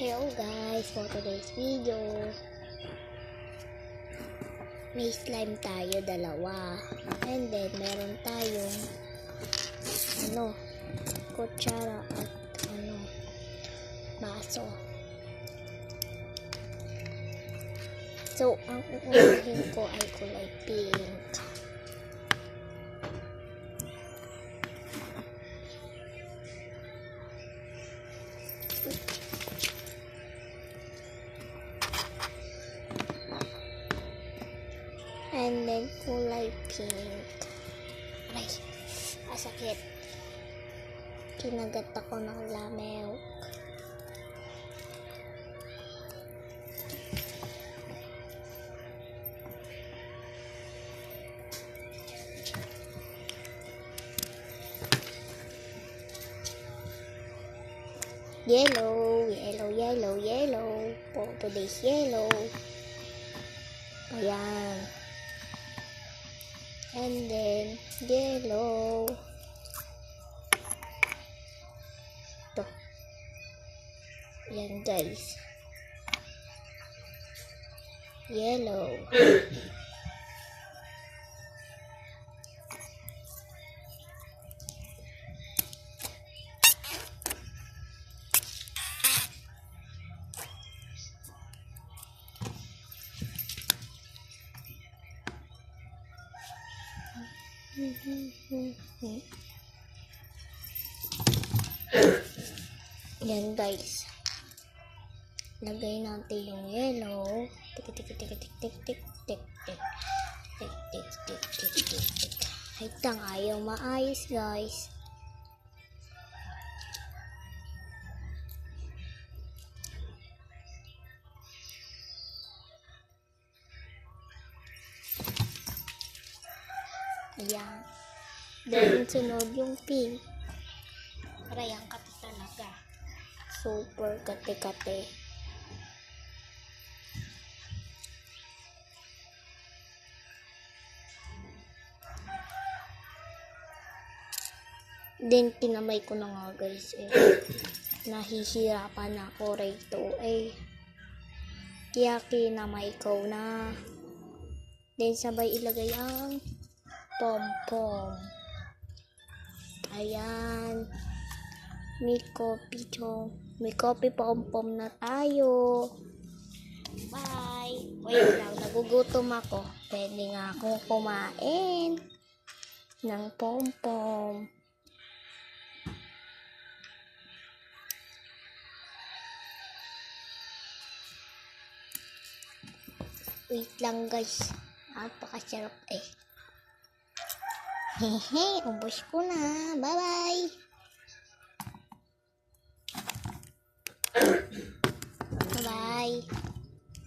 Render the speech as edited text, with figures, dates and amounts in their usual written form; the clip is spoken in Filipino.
Hello guys, for today's video may slime tayo dalawa, and then meron tayong kutsara at baso. So ang uunahin ko ay kulay pink. And then kulay pink. Aray, sakit. Kinagat ako ng lamel. Yellow, yellow, yellow, yellow. For today's yellow. Ayan. And then, yellow. Ito. Ayan guys. Yellow. Yan guys, lagay natin yung yellow. Tik tik tik tik tik tik tik tik tik tik tik tik tik tik tik. Haitang ayaw maayos guys. Ayan. Then sunod yung pink. Parang kate talaga. Super kate-kate. Then tinamay ko na nga guys Nahihirapan ako rito Kaya kinamay ko na. Then sabay ilagay ang pom-pom. Ayan. May coffee pom-pom na tayo. Bye. Wait lang, nagugutom ako. Pwede nga akong kumain ng pom-pom. Wait lang guys. Napakasarap Hehe, ubos ko na. Bye-bye.